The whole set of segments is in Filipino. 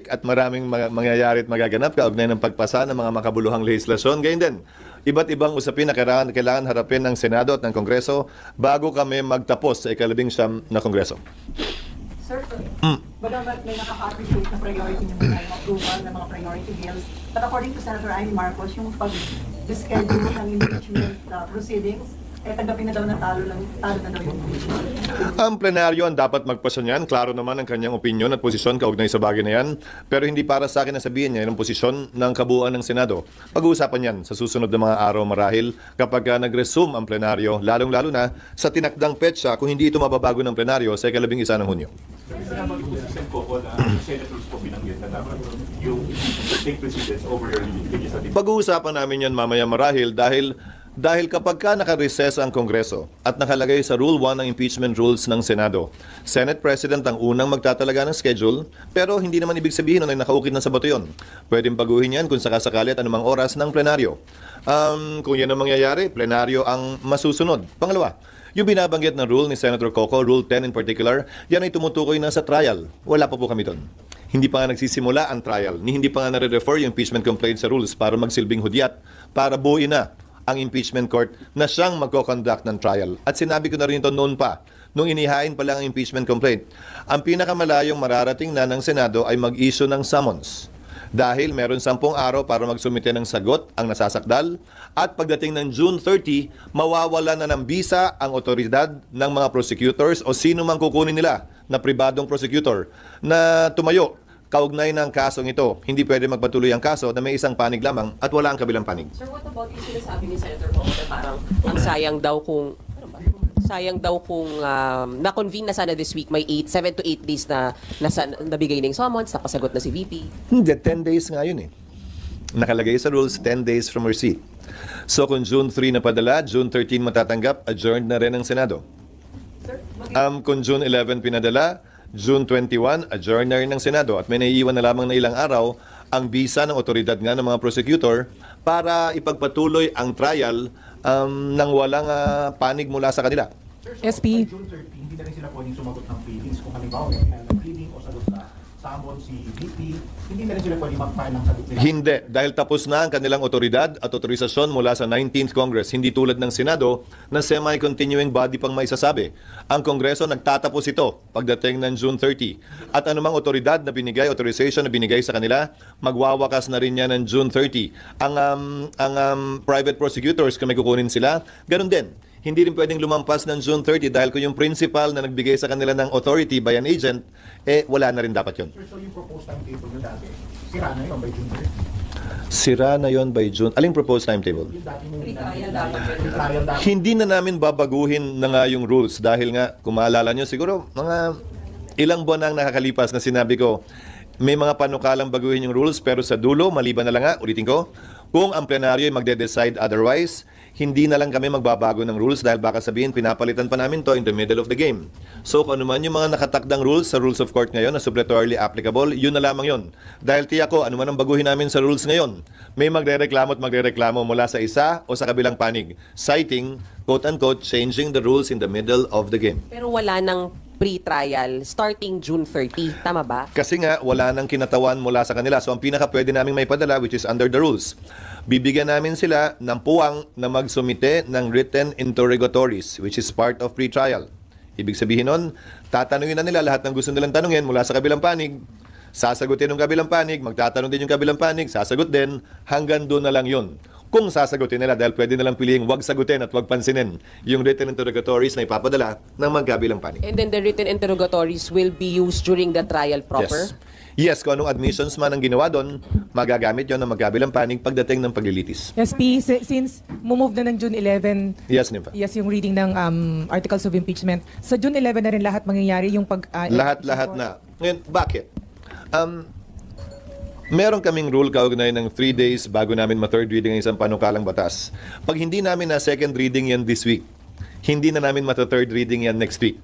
at maraming mangyayari at magaganap kaugnay ng pagpasa ng mga makabuluhang lehislasyon. Gayun din, iba't ibang usapin na kailangan harapin ng Senado at ng Kongreso bago kami magtapos sa ika-19 na Kongreso. Sir, bagamat may nakaka-appreciate na priority naman tayo approval ng mga priority bills, but according to Senator Amy Marcos, yung pag-schedule ng impeachment proceedings, tanggapin na daw na talo na daw yung impeachment. Ang plenaryo ang dapat magpasa niyan. Klaro naman ang kanyang opinyon at posisyon kaugnay sa bagay na yan. Pero hindi para sa akin na sabihin niya yung posisyon ng kabuuan ng Senado. Pag-uusapan yan sa susunod na mga araw marahil kapag nag-resume ang plenaryo, lalong-lalo na sa tinakdang petsa kung hindi ito mababago ng plenaryo sa ika-11 ng Hunyo. Pag-uusapan namin yan mamaya marahil dahil kapag ka naka-recess ang Kongreso at nakalagay sa Rule 1 ng impeachment rules ng Senado, Senate President ang unang magtatalaga ng schedule, pero hindi naman ibig sabihin na nakaukit na sa bato yun. Pwedeng baguhin yan kung sakasakali at anumang oras ng plenaryo. Kung yan ang mangyayari, plenaryo ang masusunod. Pangalawa, yung binabanggit na rule ni Senator Coco, Rule 10 in particular, yan ay tumutukoy na sa trial. Wala pa po kami doon. Hindi pa nga nagsisimula ang trial, hindi pa nga nare-refer yung impeachment complaint sa rules para magsilbing hudyat, para buuin na ang impeachment court na siyang magko-conduct ng trial. At sinabi ko na rin ito noon pa, nung inihain pa lang ang impeachment complaint. Ang pinakamalayong mararating na ng Senado ay mag-issue ng summons. Dahil meron 10 araw para magsumite ng sagot ang nasasakdal at pagdating ng June 30, mawawala na ng bisa ang otoridad ng mga prosecutors o sino mang kukunin nila na pribadong prosecutor na tumayo kaugnay ng kasong ito. Hindi pwede magpatuloy ang kaso na may isang panig lamang at wala ang kabilang panig. Sir, what about yung sinasabi ni Senator Coco na parang ang sayang daw kung na-convene na sana this week, may 7 to 8 days na nabigay ng summons, napasagot na si VP. Hindi, 10 days nga yun eh. Nakalagay sa rules, 10 days from receipt. So kung June 3 na padala, June 13 matatanggap, adjourned na rin ang Senado. Kung June 11 pinadala, June 21, adjourn na rin ng Senado at may naiiwan na lamang na ilang araw ang bisa ng otoridad nga ng mga prosecutor para ipagpatuloy ang trial nang walang panig mula sa kanila. SP. June 13, hindi na rin sila pwedeng sumagot ng pleadings. Kung halimbawa may pleading o sagot sa summon si VP, hindi na rin sila pwedeng mag-file ng sagot nila. Hindi, dahil tapos na ang kanilang otoridad at otorisasyon mula sa 19th Congress. Hindi tulad ng Senado na semi-continuing body pang maisasabi. Ang Kongreso nagtatapos ito pagdating ng June 30. At anumang otoridad na binigay, authorization na binigay sa kanila, magwawakas na rin yan ng June 30. Ang private prosecutors, kung may kukunin sila, ganun din. Hindi rin pwedeng lumampas ng June 30 dahil kung yung principal na nagbigay sa kanila ng authority by an agent, wala na rin dapat yun. So yung proposed timetable nyo dati, sira na yun by June 30. Sira na yon by June. Aling proposed timetable? Yung dati nung Trial dapat. Hindi na namin babaguhin na nga yung rules dahil nga, kung maalala nyo, siguro mga ilang buwan na ang nakakalipas na sinabi ko, may mga panukalang baguhin yung rules pero sa dulo, maliban na lang nga, ulitin ko, kung ang plenaryo ay magde-decide otherwise, hindi na lang kami magbabago ng rules dahil baka sabihin pinapalitan pa namin to in the middle of the game. So kung ano man yung mga nakatakdang rules sa rules of court ngayon na suppletorily applicable, yun na lamang yun. Dahil tiyak ko, ano man ang baguhin namin sa rules ngayon, may magre-reklamo at magre-reklamo mula sa isa o sa kabilang panig, citing, quote-unquote, changing the rules in the middle of the game. Pero wala nang pre-trial starting June 30. Tama ba? Kasi nga, wala nang kinatawan mula sa kanila. So ang pinaka pwede namin may padala, which is under the rules, bibigyan namin sila ng puwang na magsumite ng written interrogatories, which is part of pre-trial. Ibig sabihin nun, tatanungin na nila lahat ng gusto nilang tanungin mula sa kabilang panig, sasagutin ng kabilang panig, magtatanong din yung kabilang panig, sasagot din, hanggang doon na lang yun. Kung sasagutin nila, dahil pwede nilang piliing wag sagutin at wag pansinin yung written interrogatories na ipapadala ng magkabilang panig. And then the written interrogatories will be used during the trial proper? Yes, kung anong admissions man ang ginawa doon, magagamit yon ng magkabilang panig pagdating ng paglilitis. SP, since move na ng June 11, Yes, Nympha. yes, yung reading ng articles of impeachment, sa June 11 na rin lahat mangyayari yung pag... Lahat-lahat na. Ngayon, bakit? Meron kaming rule kaugnay ng 3 days bago namin ma-third reading ang isang panukalang batas. Pag hindi namin na second reading yan this week, hindi na namin mata-third reading yan next week.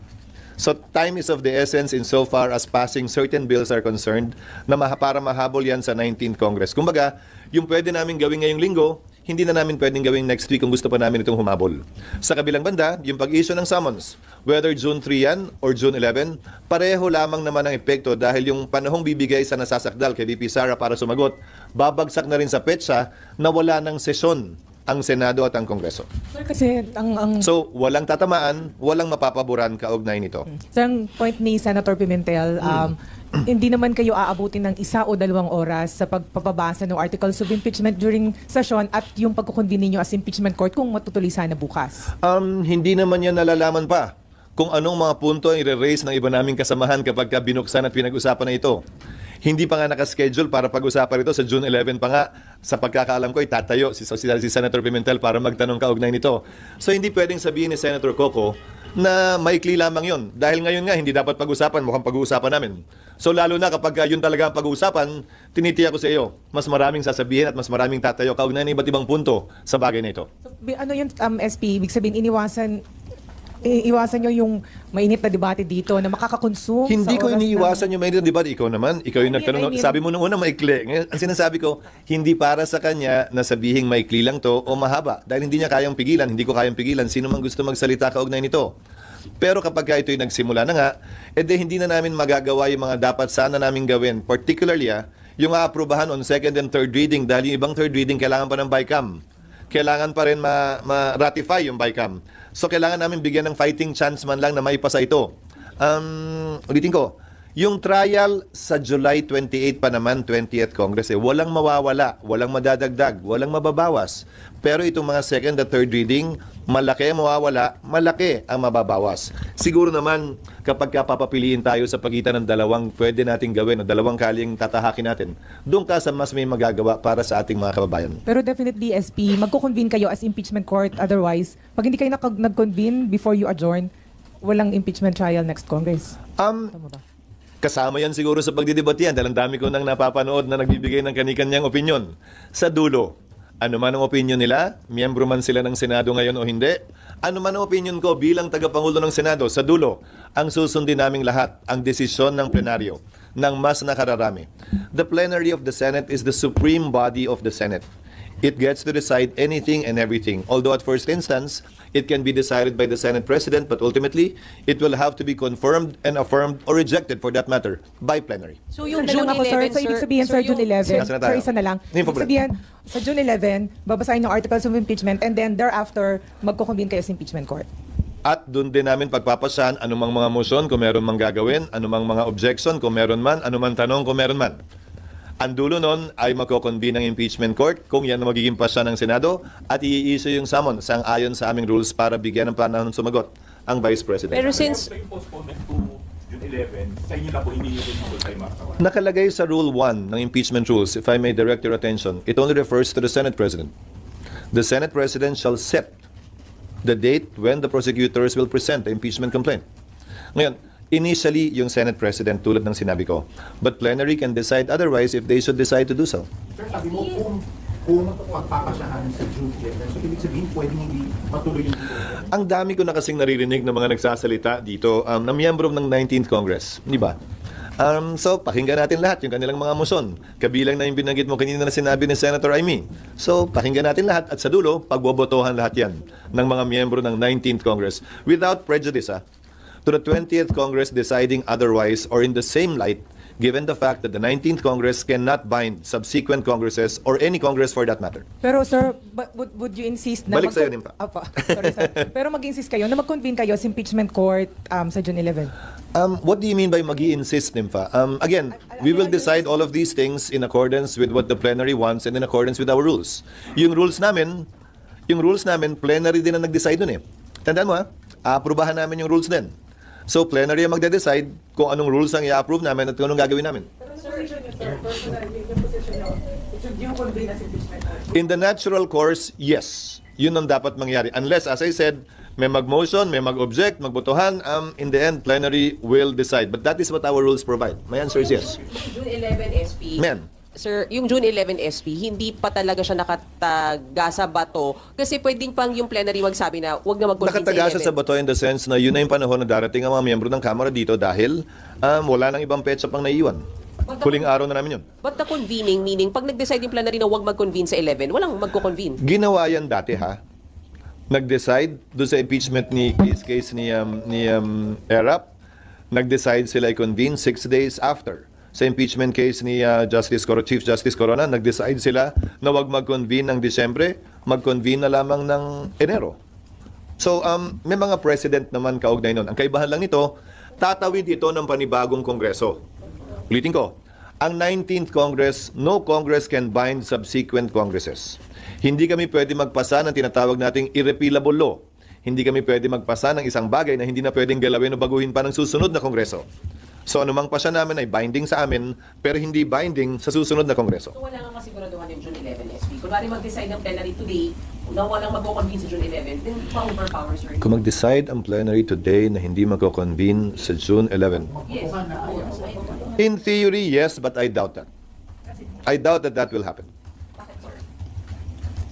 So time is of the essence insofar as passing certain bills are concerned na para mahabol yan sa 19th Congress. Kumbaga, yung pwede namin gawin ngayong linggo, hindi na namin pwedeng gawin next week kung gusto pa namin itong humabol. Sa kabilang banda, yung pag-issue ng summons, whether June 3 yan or June 11, pareho lamang naman ang epekto dahil yung panahong bibigay sa nasasakdal kay VP Sara para sumagot, babagsak na rin sa petsa na wala ng sesyon ang Senado at ang Kongreso. Sir, kasi ang So, walang tatamaan, walang mapapaboran kaugnay nito. Sir, ang point ni Senator Pimentel, hindi naman kayo aabutin ng 1 o 2 oras sa pagpapabasa ng articles of impeachment during session at yung pagkukonvene ninyo as impeachment court kung matutuloy sana bukas. Hindi naman yan nalalaman pa kung anong mga punto ang i-raise ng iba naming kasamahan kapag binuksan at pinag-usapan na ito. Hindi pa nga nakaschedule para pag-usapan ito sa June 11 pa nga. Sa pagkakaalam ko, itatayo si Senator Pimentel para magtanong kaugnay nito. So hindi pwedeng sabihin ni Senator Coco na maikli lamang yun. Dahil ngayon nga, hindi dapat pag-usapan, mukhang pag-uusapan namin. So lalo na kapag yun talaga ang pag-uusapan, tinitiyak ko sa iyo, mas maraming sasabihin at mas maraming tatayo kaugnay ng iba't ibang punto sa bagay na ito. So, ano yun, SP, ibig sabihin, iwasan nyo yung mainit na debate dito na makakakonsume Hindi sa ko oras iniiwasan yung mainit na debate. Ikaw naman, ikaw yung nagtanong. Sabi mo nung una, maikli. Ngayon, ang sinasabi ko, hindi para sa kanya na sabihing maikli lang to o mahaba. Dahil hindi niya kayang pigilan, hindi ko kayang pigilan. Sino man gusto magsalita kaugnay nito. Pero kapag ito'y nagsimula na nga, hindi na namin magagawa yung mga dapat sana namin gawin. Particularly, yung aaprubahan on second and third reading. Dahil yung ibang third reading, kailangan pa ng BICAM. Kailangan pa rin ma-ratify yung BICAM. So, kailangan namin bigyan ng fighting chance man lang na maipasa ito. Ulitin ko, yung trial sa July 28 pa naman, 20th Congress, walang mawawala, walang madadagdag, walang mababawas. Pero itong mga second at third reading, malaki ang mawawala, malaki ang mababawas. Siguro naman, kapag papapiliin tayo sa pagitan ng dalawang pwede nating gawin o dalawang kaling tatahakin natin, doon ka sa mas may magagawa para sa ating mga kababayan. Pero definitely, SP, magko-convene kayo as impeachment court. Otherwise, pag hindi kayo nag-convene before you adjourn, walang impeachment trial next Congress. Tama ba? Kasama yan siguro sa pagdidebate yan dahil ang dami ko nang napapanood na nagbibigay ng kani-kanyang opinyon. Sa dulo, ano man ang opinyon nila, miyembro man sila ng Senado ngayon o hindi, ano man ang opinyon ko bilang tagapangulo ng Senado, sa dulo, ang susundin naming lahat, ang desisyon ng plenaryo, ng mas nakararami. The plenary of the Senate is the supreme body of the Senate. It gets to decide anything and everything. Although at first instance, it can be decided by the Senate President, but ultimately, it will have to be confirmed and affirmed or rejected for that matter by plenary. So yung Isa June na lang ako, 11, So, ibig sabihin, sir, June 11. Sige, na tayo. Sir, isa na lang. Hindi po, Ibig sabihin, sa June 11, babasahin yung articles of impeachment and then thereafter, magko-convene kayo sa impeachment court. At doon din namin pagpapasyahan anumang mga motion kung meron mang gagawin, anumang mga objection kung meron man, anumang tanong kung meron man. Ang dulo nun ay magko-convene ng impeachment court kung yan ang magiging pasya ng Senado at i-issue yung summons sang ayon sa aming rules para bigyan ng panahon sumagot ang Vice President. Pero since Yung postponement to June 11, sa inyo na po hindi nyo rin tayo makasawa. Nakalagay sa Rule 1 ng impeachment rules, if I may direct your attention, it only refers to the Senate President. The Senate President shall set the date when the prosecutors will present the impeachment complaint. Ngayon, initially, yung Senate President, tulad ng sinabi ko, but plenary can decide otherwise if they should decide to do so. Sir, sabi mo, kung magpapasyahan sa June 11, so ibig sabihin, pwedeng hindi patuloy yung dito. Ang dami ko na kasing naririnig ng mga nagsasalita dito na miyembro ng 19th Congress, di ba? So, pakinggan natin lahat yung kanilang mga motion. Kabilang na yung binanggit mo kanina na sinabi ni Senator Amy. So, pakinggan natin lahat at sa dulo, pagbobotohan lahat yan ng mga miyembro ng 19th Congress without prejudice, to the 20th Congress deciding otherwise or in the same light, given the fact that the 19th Congress cannot bind subsequent Congresses or any Congress for that matter. Pero sir, would you insist na... Balik sa'yo, Nimpa. Opo, sorry sir. Pero mag-insist kayo na mag-convene kayo sa impeachment court sa June 11? What do you mean by mag-i-insist, Nimpa? Again, we will decide all of these things in accordance with what the plenary wants and in accordance with our rules. Yung rules namin, plenary din ang nag-decide dun eh. Tandaan mo aaprubahan namin yung rules din. So, plenary ang magde-decide kung anong rules ang i-approve namin at kung anong gagawin namin. In the natural course, yes. Yun ang dapat mangyari. Unless, as I said, may mag-motion, may mag-object, magbotohan, in the end, plenary will decide. But that is what our rules provide. My answer is yes. June 11 SP. Ma'am. Sir, yung June 11 SP, hindi pa talaga siya nakatagasa bato kasi pwedeng pang yung plenary magsabi na wag na mag-convene Nakatagasa sa sa 11. bato in the sense na yun na yung panahon na darating ang mga miyembro ng Kamara dito dahil wala nang ibang petsa pang naiiwan. Huling araw na namin yun. But the convening, meaning pag nag-decide yung plenary na wag mag-convene sa 11, walang magko-convene. Ginawa yan dati nag-decide doon sa impeachment ni case ni Erap. Nag-decide sila i-convene 6 days after. Sa impeachment case ni Chief Justice Corona, nag-decide sila na wag mag-convene ng Disyembre, mag-convene na lamang ng Enero. So, may mga president naman kaugnay nun. Ang kaibahan lang nito, tatawid ito ng panibagong kongreso. Ulitin ko, ang 19th Congress, no Congress can bind subsequent Congresses. Hindi kami pwede magpasa ng tinatawag nating irrepealable law. Hindi kami pwede magpasa ng isang bagay na hindi na pwedeng galawin o baguhin pa ng susunod na Kongreso. So anumang pasya namin ay binding sa amin, pero hindi binding sa susunod na Kongreso. So wala nga kasiguraduhan yung June 11, SP. Kunwari mag-decide ng plenary today, na walang mag-convene sa June 11, then pa-overpower, sir. Kung mag-decide ang plenary today na hindi mag-convene sa June 11, Yes. in theory, yes, but I doubt that. I doubt that that will happen.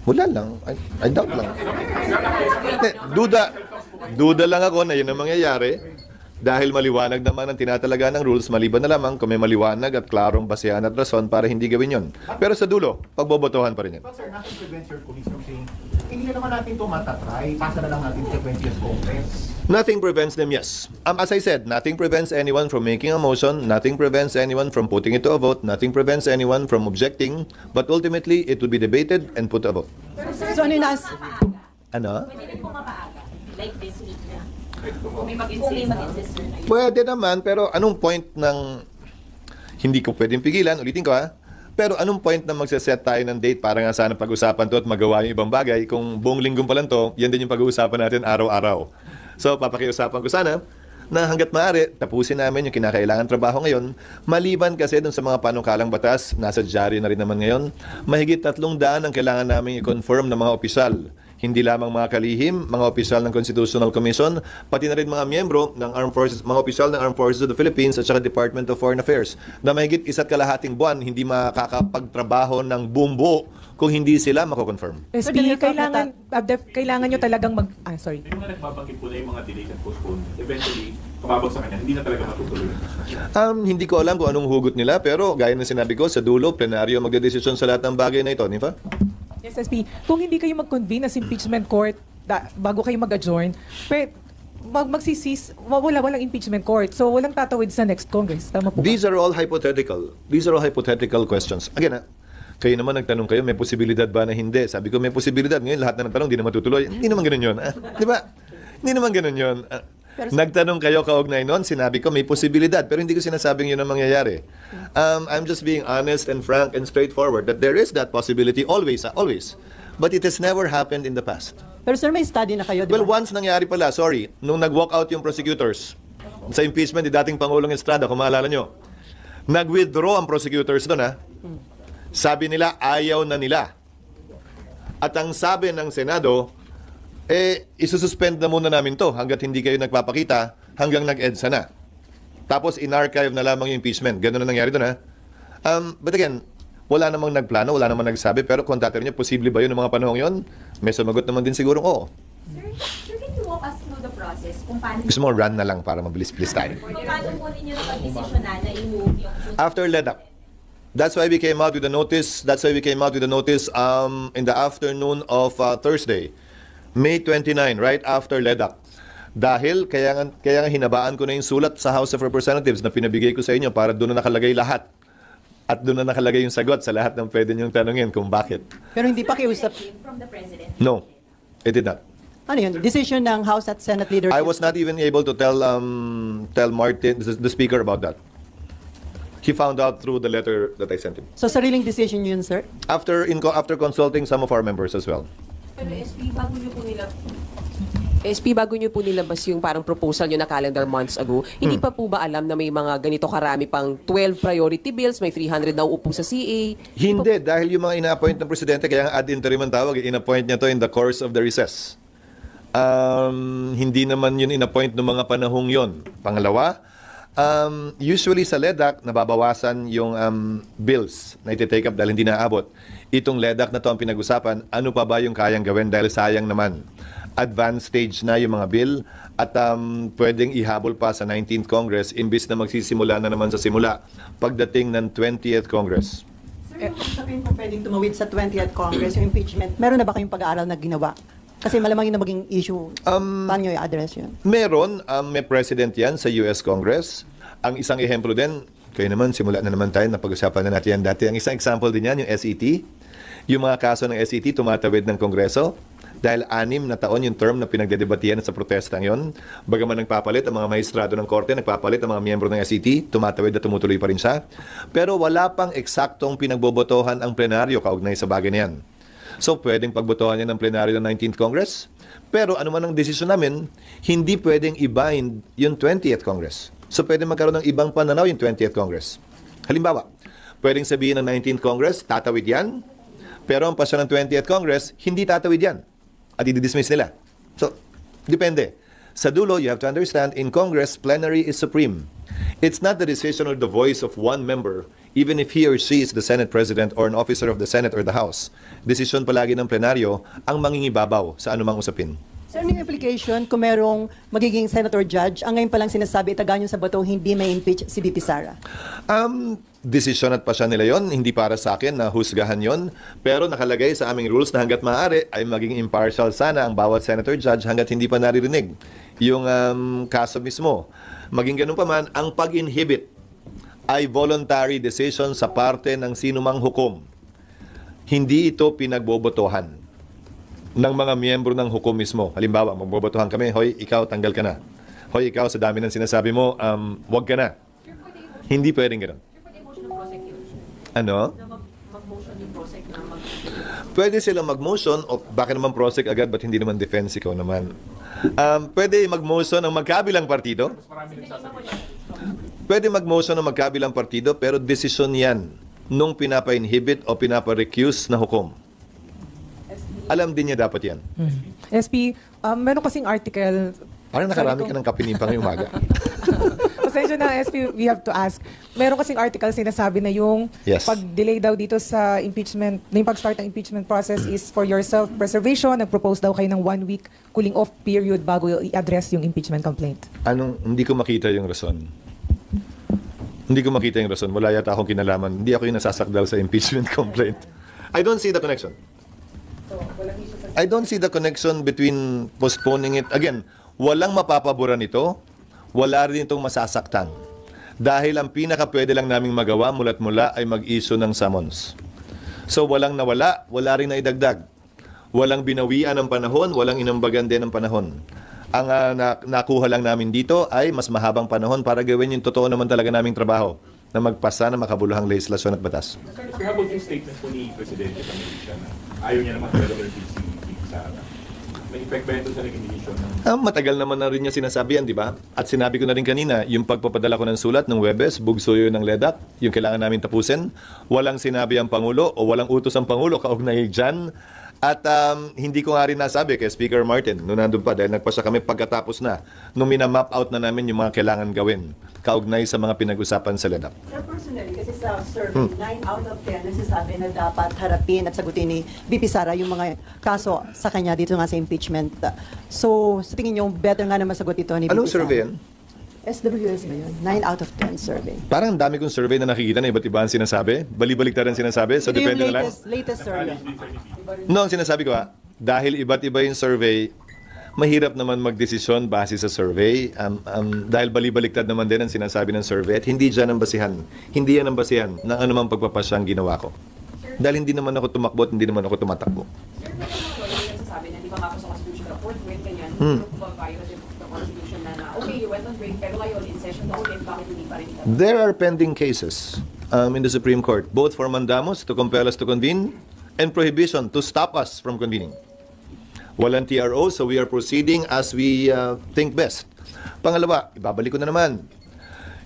Wala lang. I doubt lang. Hindi, duda lang ako na yun ang mangyayari dahil maliwanag naman ang tinatalaga ng rules, maliban na lamang kung may maliwanag at klarong basehan at rason para hindi gawin yun. Pero sa dulo, pagbobotohan pa rin yan. But sir, nothing prevents your colleagues from saying, hindi na naman natin ito matatry, pasa na lang natin sa 20th Congress. Nothing prevents them, yes. As I said, nothing prevents anyone from making a motion, nothing prevents anyone from putting it to a vote, nothing prevents anyone from objecting, but ultimately, it will be debated and put to a vote. So ano yung Ano? Pwede rin po mapaaga, like this week na. Kung may mag-insist na yun. Pwede naman, pero anong point ng... Hindi ko pwedeng pigilan, ulitin ko ha. Pero anong point na magsaset tayo ng date para nga sana pag-usapan to at magawa yung ibang bagay kung buong linggo pa lang to, yan din yung pag-uusapan natin araw-araw. So, papakiusapan ko sana na hanggat maaari, tapusin namin yung kinakailangan trabaho ngayon. Maliban kasi dun sa mga panukalang batas, nasa diary na rin naman ngayon, mahigit 300 ang kailangan namin i-confirm ng mga opisyal. Hindi lamang mga kalihim, mga opisyal ng Constitutional Commission, pati na rin mga miyembro ng Armed Forces, mga opisyal ng Armed Forces of the Philippines at saka Department of Foreign Affairs na mahigit 1.5 buwan hindi makakapagtrabaho ng buong buo kung hindi sila mako-confirm. SP, kailangan nyo talagang sorry. Yung mga nagbabanggit po na yung mga delayed and postponed, eventually, kababagsakan yan, hindi na talaga matutuloy. Hindi ko alam kung anong hugot nila, pero gaya ng sinabi ko, sa dulo, plenaryo magdedesisyon sa lahat ng bagay na ito, di ba? Yes, SP. Kung hindi kayo mag-convene as impeachment court bago kayo mag-adjourn, walang impeachment court. So, walang tatawid sa next Congress. Tama po ba? These are all hypothetical. These are all hypothetical questions. Again, kayo naman nagtanong kayo, may posibilidad ba na hindi? Sabi ko, may posibilidad. Ngayon, lahat na nagtanong, hindi na matutuloy. Hindi naman ganun yun. Di ba? Hindi naman ganun yun. Nagtanong kayo kaugnay noon, sinabi ko, may posibilidad. Pero hindi ko sinasabing yun ang mangyayari. I'm just being honest and frank and straightforward that there is that possibility always. But it has never happened in the past. Pero sir, may study na kayo, di Well, ba? once nangyari pala, nung nag-walk out yung prosecutors sa impeachment ni dating Pangulong Estrada, kung maalala nyo, nag-withdraw ang prosecutors doon, ha? Sabi nila, ayaw na nila. At ang sabi ng Senado, isususpend na muna namin to hanggat hindi kayo nagpapakita hanggang nag-EDSA na. Tapos in-archive na lamang yung impeachment. Ganun na nangyari doon, ha? But again, wala namang nagplano, wala namang nagsabi, pero kung tatanungin niyo, posible ba yun ng mga panahong yun? May sumagot naman din siguro, oo. Sir, can you walk us through the process kung paano Gusto mo run na lang para mabilis-bilis tayo. kung paano po ninyo napag-desisyonan na i-move yung After LEDAC. That's why we came out with the notice. That's why we came out with the notice in the afternoon of Thursday, May 29, right after LEDAC. Dahil kaya nga hinabaan ko na yung sulat sa House of Representatives na pinabigay ko sa inyo para doon na nakalagay lahat. At doon na nakalagay yung sagot sa lahat ng pwede niyong tanungin kung bakit. Pero hindi pa kiusap. from the President. No, it did not. Ano yun? Decision ng House at Senate leadership. I was not even able to tell Martin, the speaker, about that. He found out through the letter that I sent him. So sariling decision yun, sir? After consulting some of our members as well. Pero SP, bago nyo po nilabas yung parang proposal nyo na calendar months ago, hindi pa po ba alam na may mga ganito karami pang 12 priority bills, may 300 na uupo sa CA? Hindi, dahil yung mga ina-appoint ng presidente, kaya nga ad interim ang tawag, in-appoint niya to in the course of the recess. Hindi naman yun in-appoint ng mga panahong yon. Pangalawa, usually sa LEDAC, nababawasan yung bills na iti-take up dahil hindi naabot. Itong LEDAC na to ang pinag-usapan, ano pa ba yung kayang gawin dahil sayang naman. Advanced stage na yung mga bill at pwedeng ihabol pa sa 19th Congress imbis na magsisimula na naman sa simula pagdating ng 20th Congress. Sir, sabihin po pwedeng tumawid sa 20th Congress yung impeachment. Meron na ba kayong pag-aaral na ginawa? Kasi malamang yun na maging issue. Paano nyo i-address yun? Meron, may president yan sa US Congress. Ang isang ehemplo din, kayo naman, simula na naman tayo, napag-usapan na natin yan dati. Ang isang example din yan, yung SET. Yung mga kaso ng SET, tumatawid ng Kongreso. Dahil 6 na taon yung term na pinagdedebatihan sa protestang yon. Bagaman nagpapalit ang mga maestrado ng korte, nagpapalit ang mga miyembro ng SET, tumatawid at tumutuloy pa rin siya. Pero wala pang eksaktong pinagbobotohan ang plenaryo kaugnay sa bagay na yan. So, pwedeng pagbotohan yan ng plenaryo ng 19th Congress. Pero ano man ang desisyon namin, hindi pwedeng ibahin yung 20th Congress. So, pwedeng magkaroon ng ibang pananaw yung 20th Congress. Halimbawa, pwedeng sabihin ng 19th Congress, tatawid yan. Pero ang pasya ng 20th Congress, hindi tatawid yan. At i-dismiss nila. So, depende. Sa dulo, you have to understand, in Congress, plenary is supreme. It's not the decision or the voice of one member, even if he or she is the Senate President or an officer of the Senate or the House. Desisyon palagi ng plenaryo ang mangingibabaw sa anumang usapin. Sir, may implication kung merong magiging senator judge, ang ngayon palang sinasabi, itaga nyo sa bato, hindi may impeach si VP Sara. Desisyon at pasya nila yon, hindi para sa akin na husgahan yon. Pero nakalagay sa aming rules na hanggat maaari ay maging impartial sana ang bawat senator judge hanggat hindi pa naririnig yung kaso mismo. Maging ganun pa man, ang pag-inhibit ay voluntary decision sa parte ng sinumang hukom. Hindi ito pinagbobotohan ng mga miyembro ng hukom mismo. Halimbawa, magbobotohan kami, hoy, ikaw, tanggal ka na. Hoy, ikaw, sa dami ng sinasabi mo, wag ka na. Hindi pwedeng ganun. Ano? Pwede silang mag-motion o baka naman prosec agad, ba't hindi naman defense ikaw naman? Pwede mag-motion ang magkabilang partido. Pwede mag-motion ang magkabilang partido pero desisyon yan nung pinapa-inhibit o pinapa-recuse na hukom. Alam din niya dapat yan. SP, meron kasing article. Parang nakarami ka ng kapinimpang ngayong umaga. Pasensya na, SP, we have to ask. Meron kasing article sinasabi na yung Yes. pag-delay daw dito sa impeachment, na yung pag-start ng impeachment process is for your self-preservation. Nag-propose daw kayo ng 1 week cooling off period bago i-address yung impeachment complaint. Hindi ko makita yung rason. Hindi ko makita yung rason. Wala yata akong kinalaman. Hindi ako yung nasasakdal sa impeachment complaint. I don't see the connection. I don't see the connection between postponing it. Again, walang mapapabura nito. Wala rin itong masasaktan. Dahil ang pinaka-pwede lang naming magawa mula't mula ay mag-issue ng summons. So walang nawala, wala rin na idagdag. Walang binawian ng panahon, walang inambagan din ng panahon. Ang nakuha lang namin dito ay mas mahabang panahon para gawin yung totoo naman talaga naming trabaho na magpasa ng makabuluhang legislasyon at batas. Sir, how about yung statement po ni Presidente Pangilinan na ayaw niya naman talaga ng VP Sara? May effect ba ito sa naging decision? Matagal naman na rin niya sinasabi yan, di ba? At sinabi ko na rin kanina, yung pagpapadala ko ng sulat ng Webes, bugsuyo ng LEDAC, yung kailangan namin tapusin, walang sinabi ang Pangulo o walang utos ang Pangulo kaugnay dyan. At hindi ko nga rin nasabi kay Speaker Martin, noon nandun pa, dahil nagpasya kami pagkatapos na, nung minamap out na namin yung mga kailangan gawin, kaugnay sa mga pinag-usapan sa LEDAC. Sir, personally, kasi sa survey, 9 out of 10 nagsasabi na dapat harapin at sagutin ni VP Sara yung mga kaso sa kanya dito nga sa impeachment. So, sa tingin niyo, better nga na masagot ito ni VP Anong Sara? survey yan? SWS ba yun? 9 out of 10 survey. Parang ang dami kong survey na nakikita na iba't iba ang sinasabi. Bali-baliktaran sinasabi. So, Ito yung depende na lang. latest survey. No, ang sinasabi ko dahil iba't iba yung survey, mahirap naman magdesisyon base sa survey. Dahil bali-baliktad naman din ang sinasabi ng survey at hindi dyan ang basihan. Hindi yan ang basihan ng anumang pagpapasyang ginawa ko. Dahil hindi naman ako tumakbo at hindi naman ako tumatakbo. Sir, may mga lawyer yung sasabi na di ba nga ako sa Constitution na fourth grade ganyan, violative of the Constitution na okay, you went on break, pero ngayon in session na ulit, bakit hindi pa rin ito? There are pending cases in the Supreme Court, both for mandamus to compel us to convene and prohibition to stop us from convening. Walang TRO, so we are proceeding as we think best. Pangalawa, ibabalik ko na naman,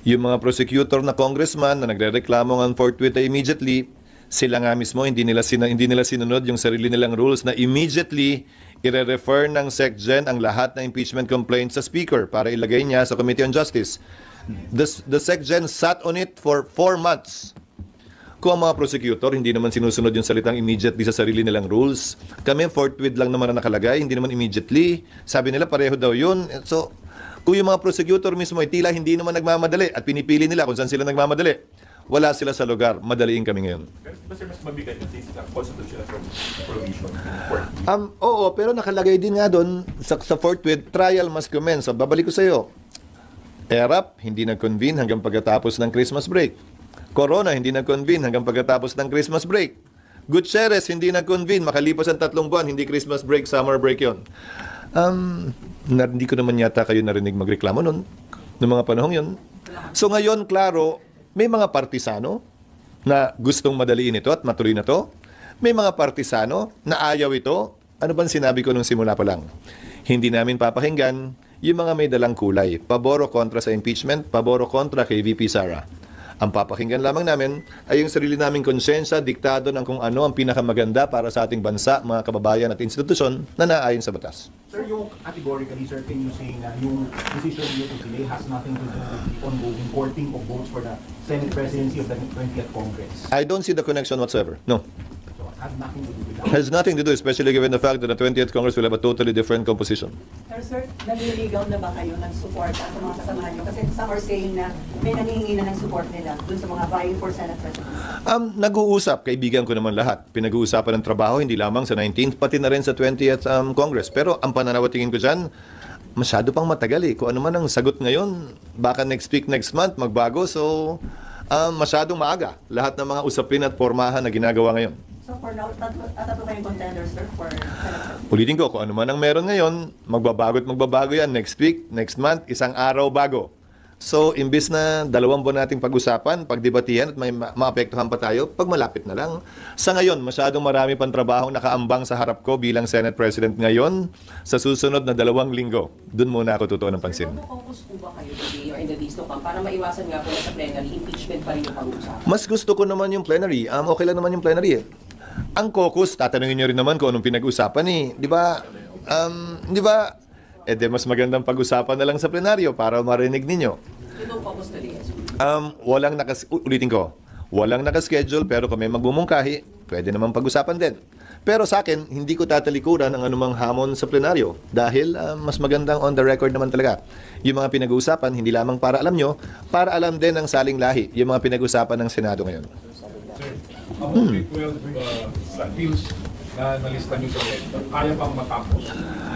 yung mga prosecutor na congressman na nagre-reklamo ng forthwith immediately, sila nga mismo hindi nila sinunod yung sarili nilang rules na immediately ire-refer ng SecGen ang lahat ng impeachment complaints sa Speaker para ilagay niya sa Committee on Justice. The SecGen sat on it for 4 months. Kung ang mga prosecutor hindi naman sinusunod yung salitang immediately sa sarili nilang rules, kami forthwith lang naman na nakalagay, hindi naman immediately. Sabi nila pareho daw yun. So, kung yung mga prosecutor mismo ay tila hindi naman nagmamadali at pinipili nila kung saan sila nagmamadali, wala sila sa lugar, madaliin kami ngayon. Pero ba sir, mas mabigat kasi sa constitutional provision ng court? Oo, pero nakalagay din nga doon sa forthwith, trial must commence. So, babalik ko sa iyo. ERAP, hindi nag-convene hanggang pagkatapos ng Christmas break. Corona, hindi nag-convene hanggang pagkatapos ng Christmas break. Gutierrez, hindi nag-convene. Makalipas ang 3 buwan, hindi Christmas break, summer break yon. Hindi ko naman yata kayo narinig magreklamo noon, noong mga panahong yon. So ngayon, klaro, may mga partisano na gustong madaliin ito at matuloy na to. May mga partisano na ayaw ito. Ano bang sinabi ko nung simula pa lang? Hindi namin papakinggan yung mga may dalang kulay. Pabor o kontra sa impeachment, pabor o kontra kay VP Sara. Ang papakinggan lamang namin ay yung sarili naming konsensya, diktado ng kung ano ang pinakamaganda para sa ating bansa, mga kababayan at institusyon na naayon sa batas. Sir, yung categorically, sir, can you say na yung decision niyo to delay has nothing to do with the ongoing courting of votes for the Senate presidency of the 20th Congress? I don't see the connection whatsoever. No. So it had nothing to do with that. Has nothing to do, especially given the fact that the 20th Congress will have a totally different composition. Pero sir, naniligaw na ba kayo ng support sa mga kasamahan nyo? Kasi some are saying na may nangihingi na ng support nila dun sa mga vying for Senate presidency. Nag-uusap, kaibigan ko naman lahat. Pinag-uusapan ng trabaho, hindi lamang sa 19th, pati na rin sa 20th Congress. Pero ang pananaw at tingin ko dyan, masyado pang matagal eh. Kung ano man ang sagot ngayon, baka next week, next month, magbago. So, masyadong maaga. Lahat ng mga usapin at pormahan na ginagawa ngayon. So for now, tatlo kayong contenders, sir, for Senate presidency. Ulitin ko, kung ano man ang meron ngayon, magbabago yan next week, next month, isang araw bago. So, imbis na 2 buwan nating pag-usapan, pagdebatihan at may maapektuhan pa tayo, pag malapit na lang. Sa ngayon, masyadong marami pang trabaho nakaambang sa harap ko bilang Senate President ngayon. Sa susunod na 2 linggo, doon muna ako totoo ng pansin. Focus po ba kayo today or in the days to come para maiwasan nga po na sa plenary, impeachment pa rin yung pag-uusapan? Mas gusto ko naman yung plenary. Okay lang naman yung plenary eh. Ang caucus, tatanungin nyo rin naman kung anong pinag-usapan eh. Di ba? Di ba? Mas magandang pag-usapan na lang sa plenaryo para marinig ninyo. Ito focus today. Ulitin ko, walang nakaschedule pero kung may magbumungkahi, pwede naman pag-usapan din. Pero sa akin, hindi ko tatalikuran ang anumang hamon sa plenaryo dahil mas magandang on the record naman talaga. Yung mga pinag-uusapan, hindi lamang para alam nyo, para alam din ng saling lahi, yung mga pinag-uusapan ng Senado ngayon. Among the 12 bills na nalista niyo sa web, kaya pang matapos?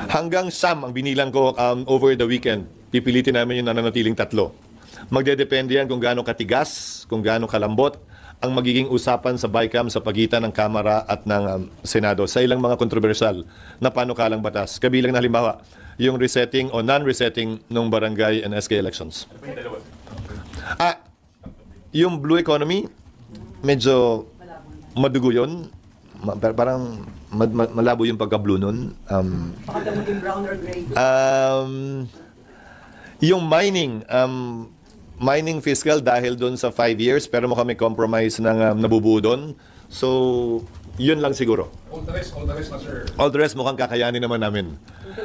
Hanggang Sam ang binilang ko over the weekend. Pipilitin namin yung nananatiling 3. Magdedepende yan kung gaano katigas, kung gaano kalambot ang magiging usapan sa BICAM sa pagitan ng Kamara at ng Senado sa ilang mga kontrobersyal na panukalang batas. Kabilang na halimbawa, yung resetting o non-resetting ng barangay and SK elections. Yung blue economy, medyo madugo yun. Parang malabo yung pagka-blue nun. Baka daw maging brown or gray. Yung mining fiscal dahil doon sa 5 years, pero mukhang may compromise ng nabubuo doon. So, yun lang siguro. All the rest na sir. All the rest mukhang kakayanin naman namin.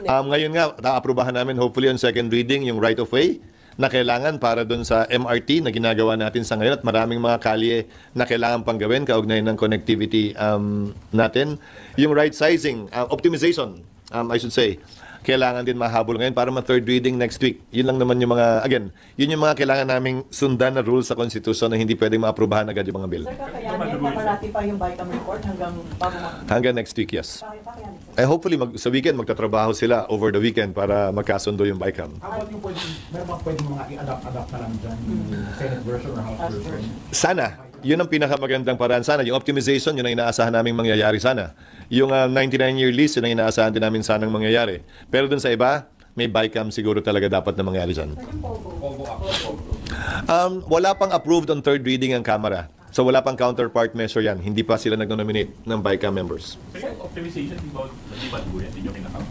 Ngayon nga, naaprubahan namin hopefully on second reading yung right of way na kailangan para doon sa MRT na ginagawa natin sa ngayon at maraming mga kalye na kailangan pang gawin kaugnay ng connectivity natin. Yung right sizing, optimization, I should say, kailangan din mahabol ngayon para ma-third reading next week. Yun lang naman yung mga, again, yun yung mga kailangan naming sundan na rules sa Constitution na hindi pwedeng maaprubahan agad yung mga bill. Sir, kakayanin, paparatify yung BICAM report hanggang bago Hanggang next week, yes. Kakayanin, sir. Hopefully, sa weekend, magtatrabaho sila over the weekend para magkasundo yung BICAM. How about yung meron ba pwedeng mga i-adapt na lang dyan, yung Senate version or House version? Sana. Yun ang pinakamagandang paraan sana. Yung optimization, yun ang inaasahan namin mangyayari sana. Yung 99-year lease, yun ang inaasahan din namin sanang mangyayari. Pero dun sa iba, may BICAM siguro talaga dapat na mangyari dyan. Wala pang approved on third reading ang Kamara. So wala pang counterpart measure yan. Hindi pa sila nag-nominate ng BICAM members. So yung optimization, di ba po yan? Hindi nyo kinakount?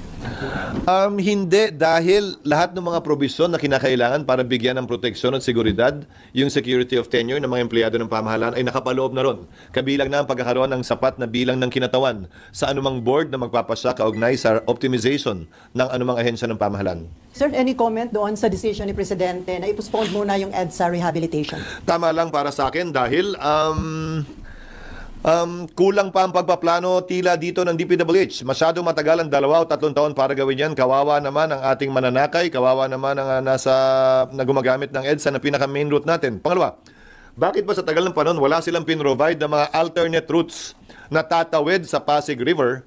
Hindi, dahil lahat ng mga probisyon na kinakailangan para bigyan ng proteksyon at seguridad, yung security of tenure ng mga empleyado ng pamahalaan ay nakapaloob na ron. Kabilang na ang pagkakaroon ng sapat na bilang ng kinatawan sa anumang board na magpapasya kaugnay sa optimization ng anumang ahensya ng pamahalaan. Sir, any comment doon sa decision ni Presidente na i-postpone muna yung EDSA rehabilitation? Tama lang para sa akin dahil kulang pa ang pagpaplano tila dito ng DPWH. Masyadong matagal ang 2 o 3 taon para gawin yan. Kawawa naman ang ating mananakay. Kawawa naman ang na gumagamit ng EDSA na pinaka-main route natin. Pangalawa, Bakit ba sa tagal ng panahon wala silang pinrovide ng mga alternate routes na tatawid sa Pasig River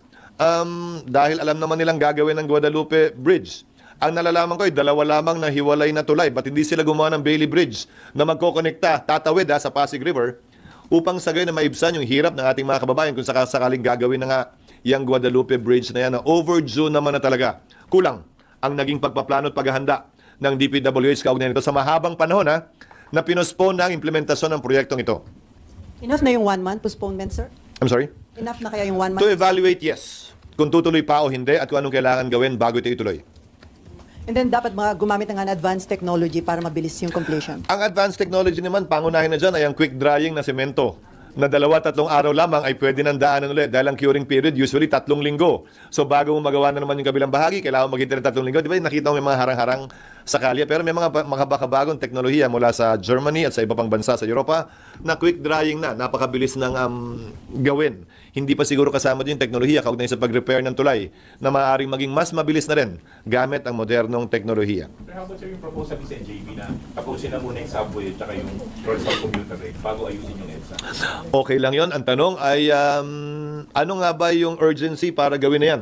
dahil alam naman nilang gagawin ng Guadalupe Bridge? Ang nalalaman ko ay dalawa lamang na hiwalay na tulay. Ba't hindi sila gumawa ng Bailey Bridge na magkokonekta, tatawid sa Pasig River upang sa gayon na maibsan yung hirap ng ating mga kababayan kung sakaling gagawin na nga yung Guadalupe Bridge na yan na overdue naman na talaga. Kulang ang naging pagpaplano at paghahanda ng DPWH kaugnay nito sa mahabang panahon na pinospone na ang implementasyon ng proyektong ito. Enough na yung 1 month postponement, sir? I'm sorry? Enough na kaya yung 1 month? To evaluate, yes. Kung tutuloy pa o hindi at kung anong kailangan gawin bago ito ituloy. And then dapat mga gumamit ng advanced technology para mabilis yung completion. Ang advanced technology naman, pangunahin na dyan ay ang quick drying na semento na 2-3 araw lamang ay pwede nang daanan ulit dahil ang curing period usually 3 linggo. So bago mo magawa na naman yung kabilang bahagi, kailangan maghintay ng 3 linggo. Di ba nakita mo may mga harang-harang sa kalye? Pero may mga makabagong teknolohiya mula sa Germany at sa iba pang bansa sa Europa na quick drying na, napakabilis ng gawin. Hindi pa siguro kasama din teknolohiya kaugnay sa pag-repair ng tulay na maaaring maging mas mabilis na rin gamit ang modernong teknolohiya. Pero how about sir yung proposal ni NJB na tapusin na muna yung subway at saka yung dorsal commuter rate bago ayusin yung EDSA? Okay lang yon. Ang tanong ay ano nga ba yung urgency para gawin na yan?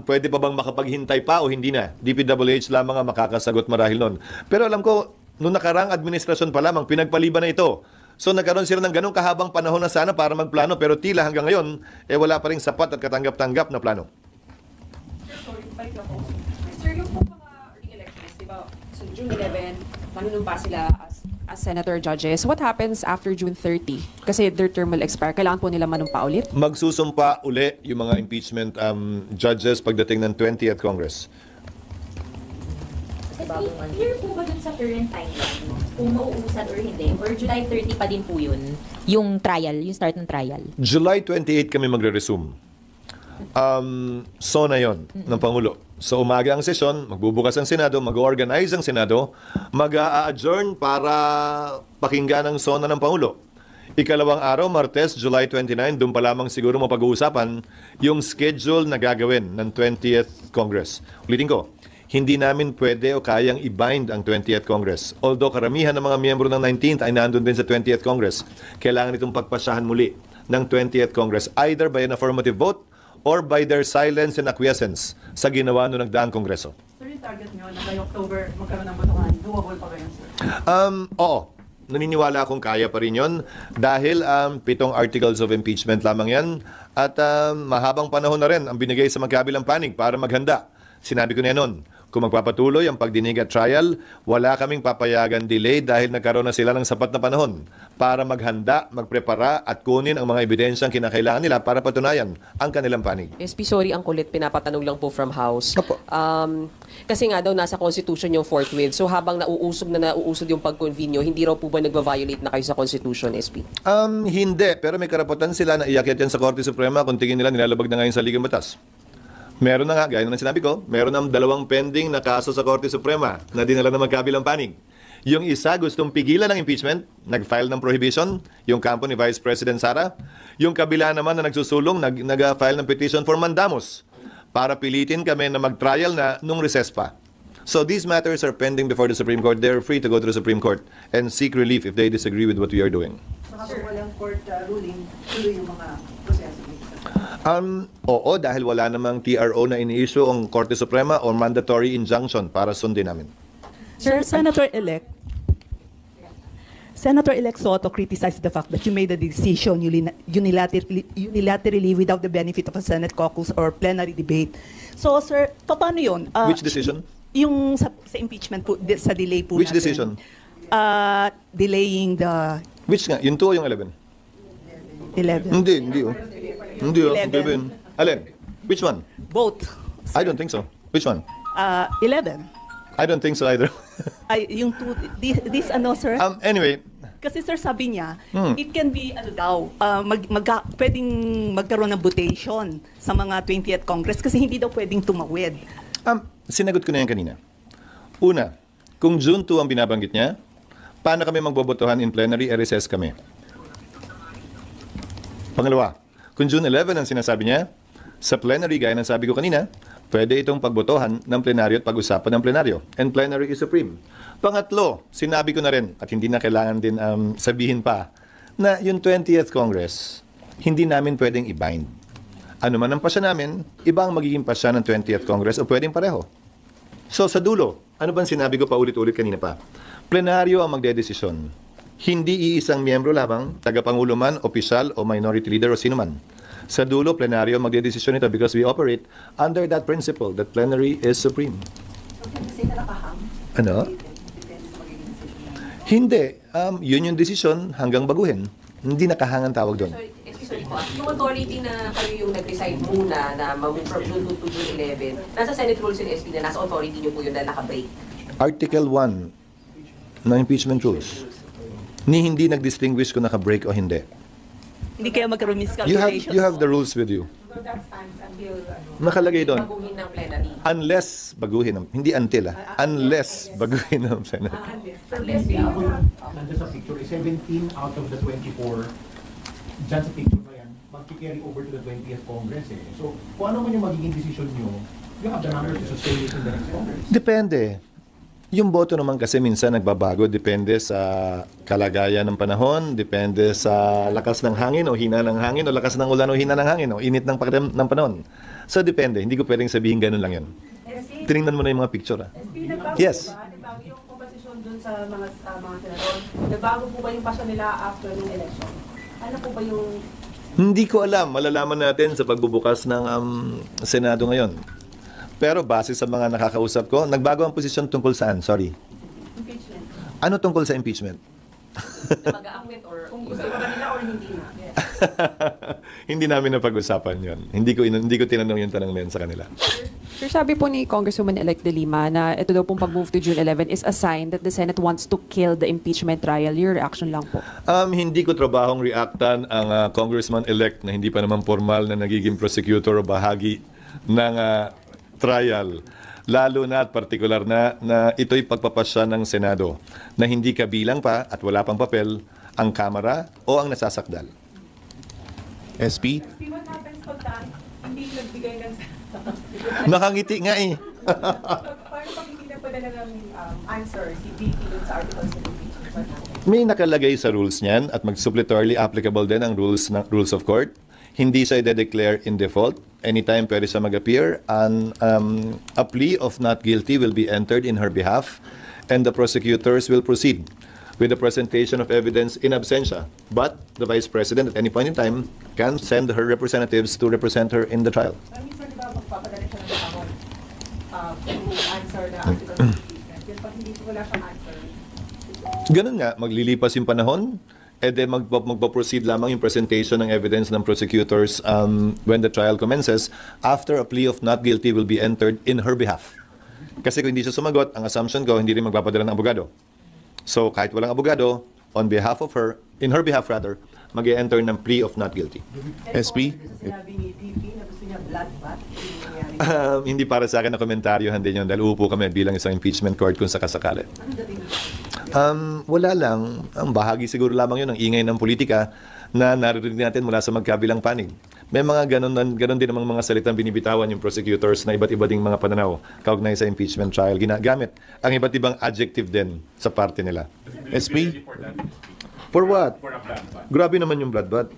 Pwede pa bang makapaghintay pa o hindi na? DPWH lamang ang makakasagot marahil nun. Pero alam ko, noong nakarang administrasyon pa lamang, pinagpaliban na ito. So nagkaroon sila ng ganong kahabang panahon na sana para magplano, pero tila hanggang ngayon, wala pa rin sapat at katanggap-tanggap na plano. Sorry, balik lang po. Sir, yung po mga early elections, di ba, so June 11, manunumpa sila as senator judges. What happens after June 30? Kasi their term will expire. Kailangan po nila manumpa ulit? Magsusumpa uli yung mga impeachment judges pagdating ng 20th Congress. Clear po ba dun sa current timeline kung mauusad or hindi? Or July 30 pa din po yun? Yung trial, yung start ng trial? July 28 kami magre-resume. So na yon ng Pangulo. So umaga ang sesyon, magbubukas ang Senado, mag-organize ang Senado, mag-a-adjourn para pakinggan ang sona ng Pangulo. Ikalawang araw, Martes, July 29, doon pa lamang siguro mapag-uusapan yung schedule na gagawin ng 20th Congress. Ulitin ko, hindi namin pwede o kayang i-bind ang 20th Congress. Although karamihan ng mga miyembro ng 19th ay nandun din sa 20th Congress, kailangan itong pagpasyahan muli ng 20th Congress either by an affirmative vote or by their silence and acquiescence sa ginawa noong nagdaang Kongreso. Sir, yung target nyo na by October magkaroon ng botohan, doable pa ba yun, sir? Oo. Naniniwala akong kaya pa rin yun dahil 7 articles of impeachment lamang yan at mahabang panahon na rin ang binigay sa magkabilang panig para maghanda. Sinabi ko na yan noon, kung magpapatuloy ang pagdinig at trial, wala kaming papayagan delay dahil nagkaroon na sila ng sapat na panahon para maghanda, magprepara at kunin ang mga ebidensyang kinakailangan nila para patunayan ang kanilang panig. SP, sorry, ang kulit, pinapatanong lang po from House. Opo. Kasi nga daw nasa Constitution yung forthwith. So habang nauusog yung pag-convenio, hindi raw po ba nagva-violate na kayo sa Constitution, SP? Hindi, pero may karapatan sila na iakyat yan sa Korte Suprema kung tingin nila nilalabag na ngayon sa Ligang Batas. Meron na nga, gaya na sinabi ko, meron ng 2 pending na kaso sa Korte Suprema na dinala na magkabilang panig. Yung isa gustong pigilan ng impeachment, nag-file ng prohibition, yung kampo ni Vice President Sara. Yung kabila naman na nagsusulong, nag-file ng petition for mandamus para pilitin kami na mag-trial na nung recess pa. So these matters are pending before the Supreme Court. They're free to go to the Supreme Court and seek relief if they disagree with what we are doing. So habang walang court ruling, tuloy yung mga proseso. Oo, dahil wala namang TRO na ini-issue ang Korte Suprema o mandatory injunction para sundin namin. Sir, Senator-elect Soto criticized the fact that you made the decision unilaterally without the benefit of a Senate caucus or plenary debate. So, sir, paano yun? Which decision? Yung sa impeachment po, sa delay po Which natin. decision? Delaying the Which nga? Yung 2 o yung 11? 11. Hindi. Hindi. 11. Alin? Which one? Both. I don't think so. Which one? 11. I don't think so either. Ay, yung two, this ano, sir? Anyway, Kasi sir, sabi niya, it can be, pwedeng magkaroon ng votation sa mga 20th Congress kasi hindi daw pwedeng tumawid. sinagot ko na yan kanina. Una, kung June 2 ang binabanggit niya, paano kami magbobotohan in plenary, recess kami? Pangalawa, kung June 11 ang sinasabi niya, sa plenary, gaya ng sabi ko kanina, Pwede itong pagbotohan ng plenaryo at pag-usapan ng plenaryo. And plenary is supreme. Pangatlo, sinabi ko na rin, at hindi na kailangan din sabihin pa, na yung 20th Congress, hindi namin pwedeng i-bind. Ano man ang pasya namin, iba ang magiging pasya ng 20th Congress o pwedeng pareho. So sa dulo, ano bang sinabi ko pa ulit-ulit kanina pa? Plenaryo ang magdedesisyon. Hindi iisang miyembro lamang, tagapangulo man, opisyal o minority leader o sino man. Sa dulo, plenaryo magdedesisyon ito because we operate under that principle that plenary is supreme. Ano? Hindi. Yun yung desisyon hanggang baguhin. Hindi nakahangan tawag doon. Yung authority na kayo yung nag-decide muna na mag-move from June 2 to June 11, nasa Senate rules and SP na nasa authority nyo po yun dahil naka-break. Article 1 ng impeachment rules. Ni hindi nag-distinguish kung naka-break o hindi. Hindi kaya magkaroon miscalculation. You have the rules with you. So that stands until Nakalagay doon. Baguhin ng plenary. Unless baguhin ng, hindi until unless baguhin ng Senate. Nandiyan sa picture, 17 out of the 24, dyan sa picture na yan, mag-carry over to the 20th Congress eh. So, kung ano man yung magiging decision nyo, you have the number to sustain it in the next Congress. Depende. Yung boto naman kasi minsan nagbabago, depende sa kalagayan ng panahon, depende sa lakas ng hangin o hina ng hangin o lakas ng ulan o hina ng hangin o init ng panahon. So depende, hindi ko pwedeng sabihin ganun lang yun. Tinignan mo na yung mga picture. Yes. Nagbago yung komposisyon dun sa mga senador. Nagbago po ba yung pasya nila after ng election? Ano po ba yung... Hindi ko alam, malalaman natin sa pagbubukas ng Senado ngayon. Pero base sa mga nakakausap ko, nagbago ang posisyon tungkol saan? Sorry. Impeachment. Ano tungkol sa impeachment? Mag-aamit or Kung gusto ba nila or hindi na? Hindi namin napag-usapan yun. Hindi ko tinanong yung tanong na yun sa kanila. Sir, sabi po ni Congresswoman-elect De Lima na ito daw pong pag-move to June 11 is a sign that the Senate wants to kill the impeachment trial. Your reaction lang po? Hindi ko trabahong reactan ang congressman-elect na hindi pa naman formal na nagiging prosecutor o bahagi ng trial. Lalo na at partikular na ito'y pagpapasya ng Senado na hindi kabilang pa at wala pang papel ang Kamara o ang nasasakdal. SP? What happens pag hindi nagbigay ng... Nakangiti nga eh. Paano pag hindi na padala ng answer si VP dun sa articles of impeachment? May nakalagay sa rules niyan at mag-suppletorily applicable din ang rules of court. Hindi siya i-declare in default. Anytime pwede siya mag-appear. And a plea of not guilty will be entered in her behalf and the prosecutors will proceed with the presentation of evidence in absentia. But the Vice President at any point in time can send her representatives to represent her in the trial. Minsan diba magpapadala siya ng kahon to answer the articles of impeachment? Yan pag hindi wala siyang answer. Ganun nga, maglilipas yung panahon, then magpo-proceed lamang yung presentation ng evidence ng prosecutors when the trial commences after a plea of not guilty will be entered in her behalf. Kasi kung hindi siya sumagot, ang assumption ko, hindi rin magpapadala ng abogado. So kahit walang abogado, on behalf of her, in her behalf rather, mag-e-enter ng plea of not guilty. SP? Sinabi ni VP na gusto niya bloodbath. Hindi para sa akin na komentaryo, hindi yun, dahil uupo kami bilang isang impeachment court kung sakasakali. Wala lang. Ang bahagi siguro lamang yun ng ingay ng politika na naririnig natin mula sa magkabilang panig. May mga ganon din namang mga salitang binibitawan yung prosecutors na iba't iba ding mga pananaw kaugnay sa impeachment trial. Ginagamit ang iba't ibang adjective din sa parte nila. SP? For what? Grabe naman yung bloodbath.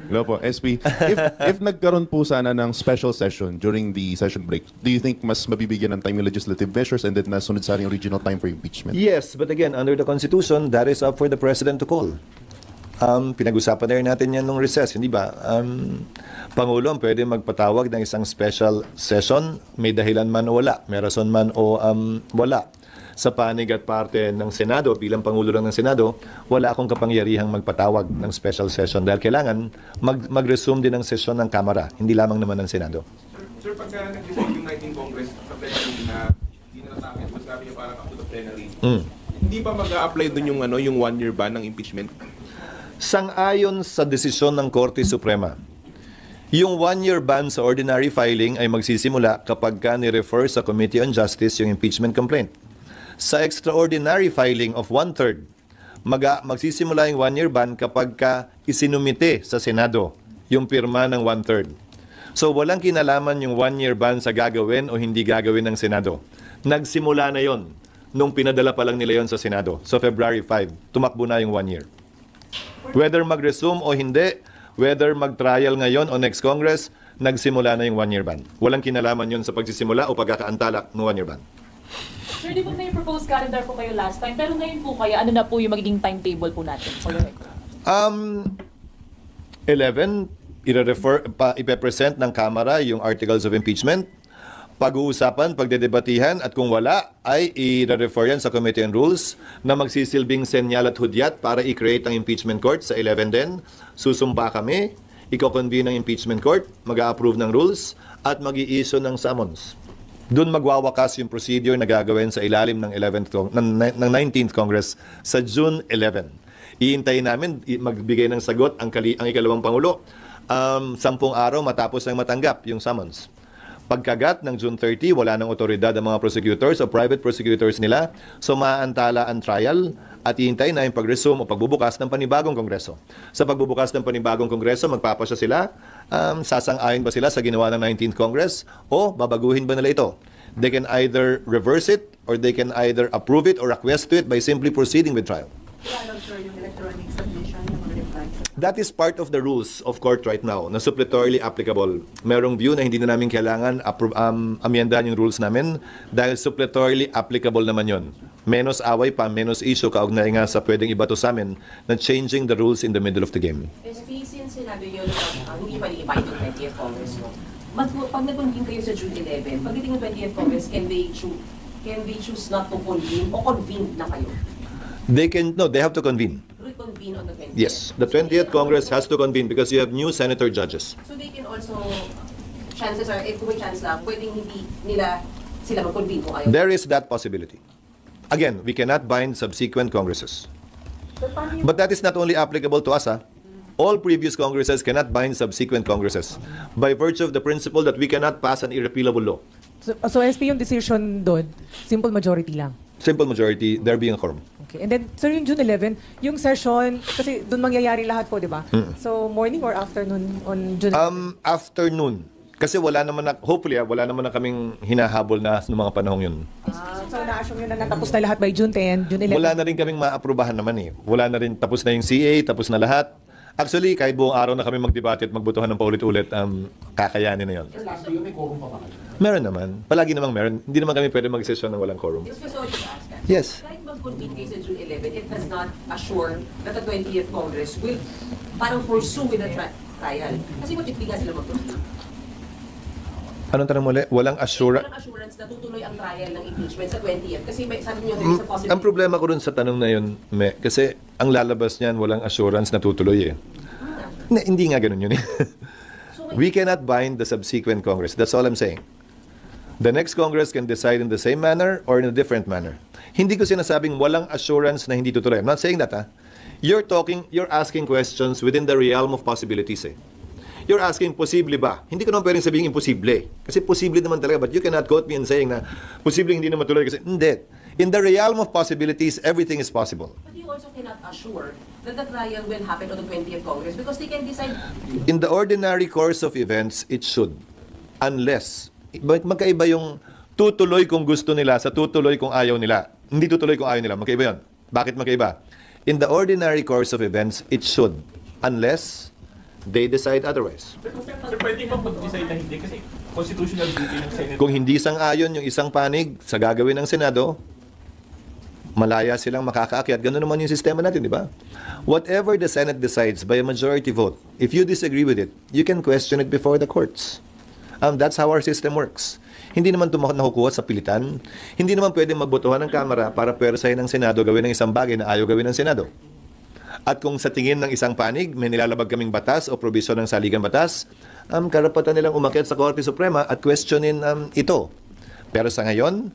Hello po, SP. If nagkaroon po sana ng special session during the session break, do you think mas mabibigyan ng time yung legislative measures and then nasunod sa yung original time for impeachment? Yes, but again, under the Constitution, that is up for the President to call. Pinag-usapan na rin natin yan nung recess, hindi ba? Pangulo ang pwede magpatawag ng isang special session, may dahilan man o wala, may rason man o wala. Sa panig at parte ng Senado, bilang Pangulo lang ng Senado, wala akong kapangyarihang magpatawag ng special session dahil kailangan mag-resume din ang session ng Kamara, hindi lamang naman ng Senado. Sir, pagka nag-decide yung 19 Congress sa plenary na hindi na natakit, mas sabi niyo parang up to the plenary, hindi ba mag-a-apply dun yung 1-year ban ng impeachment? Sang-ayon sa desisyon ng Korte Suprema, yung 1-year ban sa ordinary filing ay magsisimula kapag ni-refer sa Committee on Justice yung impeachment complaint. Sa extraordinary filing of 1/3, magsisimula yung 1-year ban kapag isinumite sa Senado yung pirma ng 1/3. So walang kinalaman yung 1-year ban sa gagawin o hindi gagawin ng Senado. Nagsimula na yon nung pinadala pa lang nila yon sa Senado. So February 5, tumakbo na yung 1 year. Whether mag-resume o hindi, whether mag-trial ngayon o next Congress, nagsimula na yung 1-year ban. Walang kinalaman yon sa pagsisimula o pagkakaantala ng 1-year ban. Sir, di ba may proposed calendar po kayo last time? Pero ngayon po kaya, ano na po yung magiging timetable po natin for the record? 11, ipe-present ng Kamara yung articles of impeachment. Pag-uusapan, pagdedebatihan, at kung wala, ay i-refer yan sa Committee on Rules na magsisilbing senyal at hudyat para i-create ang impeachment court sa 11 din. Susumpa kami, i-convene ng impeachment court, mag-a-approve ng rules, at mag-i-issue ng summons. Doon magwawakas yung procedure na gagawin sa ilalim ng 19th Congress sa June 11. Iintayin namin magbigay ng sagot ang ikalawang Pangulo 10 araw matapos ang matanggap yung summons. Pagkagat ng June 30, wala nang otoridad ang mga prosecutors o private prosecutors nila, so maaantala ang trial at iintay na yung pag-resume o pagbubukas ng panibagong kongreso. Sa pagbubukas ng panibagong kongreso, magpapasya sila, sasang-ayon ba sila sa ginawa ng 19th Congress o babaguhin ba nila ito? They can either reverse it or they can either approve it or acquiesce to it by simply proceeding with trial. Kaya sir, yung electronic submission ng mga replies. That is part of the rules of court right now na suppletorily applicable. Merong view na hindi na namin kailangan amyendahan yung rules namin dahil suppletorily applicable naman yon. Menos away pa, menos issue kaugnay nga sa pwedeng ibato sa amin na changing the rules in the middle of the game. SP, since sinabi nyo na hindi pa i-invite yung 20th Congress, no? Pag nag-convene kayo sa June 11, pagdating ng 20th Congress, can they choose not to convene o convene na kayo? They have to convene. Reconvene on the 20th? Yes, the 20th Congress has to convene because you have new senator judges. So they can also, chances are, if may chance lang, pwedeng hindi nila sila mag-convene kung ayaw. There is that possibility. Again, we cannot bind subsequent Congresses. But that is not only applicable to us. All previous Congresses cannot bind subsequent Congresses by virtue of the principle that we cannot pass an irrepealable law. So SP yung decision doon, simple majority lang. Simple majority, there being a quorum. Okay. And then, sir, yung June 11, yung session, kasi doon mangyayari lahat po, di ba? So, morning or afternoon on June 11? Afternoon. Kasi wala naman hopefully, wala naman na kaming hinahabol na noong mga panahong yun. So, na-assume yun na natapos na lahat by June 10, June 11? Wala na rin kaming maaprubahan naman eh. Wala na rin, tapos na yung CA, tapos na lahat. Actually, kahit buong araw na kami magdebate at magbutuhan ng paulit-ulit, kakayanin na yun. Last year, may quorum pa ba kayo? Meron naman. Palagi namang meron. Hindi naman kami pwede mag-session ng walang quorum. Just so to ask, Yes. kahit mag-convene kayo sa June 11, it does not assure that the 20th Congress will parang pursue with the trial. Kasi hindi nga sila mag-convene. Anong tanong muli? Walang assurance. Walang assurance na tutuloy ang trial ng impeachment sa 20th. Kasi sabi niyo, there is a possibility. Ang problema ko rin sa tanong na yun, kasi ang lalabas niyan, walang assurance na tutuloy eh. Hindi nga ganun yun eh. We cannot bind the subsequent Congress. That's all I'm saying. The next Congress can decide in the same manner or in a different manner. Hindi ko sinasabing walang assurance na hindi tutuloy. I'm not saying that, You're asking questions within the realm of possibilities eh. You're asking, posible ba? Hindi ko naman pwedeng sabihin imposible. Kasi posible naman talaga. But you cannot quote me and saying na posible hindi naman tuloy. Kasi hindi. In the realm of possibilities, everything is possible. But you also cannot assure that the trial will happen on the 20th Congress because they can decide. In the ordinary course of events, it should. Unless, magkaiba yung tutuloy kung gusto nila sa tutuloy kung ayaw nila. Hindi tutuloy kung ayaw nila. Magkaiba yun. Bakit magkaiba? In the ordinary course of events, it should. Unless they decide otherwise. Sir, pwede ba mag-decide na hindi? Kasi constitutional duty ng Senate. Kung hindi sang-ayon yung isang panig sa gagawin ng Senado, malaya silang makakaakyat. Ganun naman yung sistema natin, di ba? Whatever the Senate decides by a majority vote, if you disagree with it, you can question it before the courts. That's how our system works. Hindi naman ito nakukuha sa pilitan. Hindi naman pwedeng magbotohan ng Kamara para pwersahin ng Senado gawin ng isang bagay na ayaw gawin ng Senado. At kung sa tingin ng isang panig, may nilalabag kaming batas o probisyon ng saligang batas, karapatan nilang umakyat sa Korte Suprema at questionin ito. Pero sa ngayon,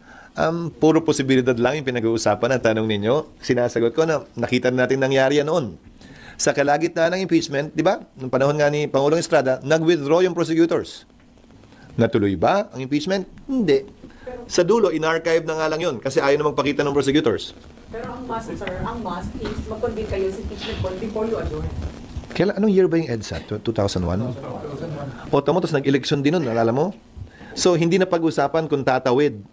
puro posibilidad lang yung pinag-uusapan at tanong ninyo. Sinasagot ko na nakita natin nangyari yan noon. Sa kalagitnaan ng impeachment, di ba? Noong panahon nga ni Pangulong Estrada, nag-withdraw yung prosecutors. Natuloy ba ang impeachment? Hindi. Sa dulo, in-archive na nga lang yun kasi ayaw na magpakita ng prosecutors. Pero ang must, sir, is mag-convene kayo sa impeachment court before you adjourn. Anong year ba yung EDSA? 2001? O tamo, tapos nag-eleksyon din nun, nalala mo? So, hindi na pag-usapan kung tatawid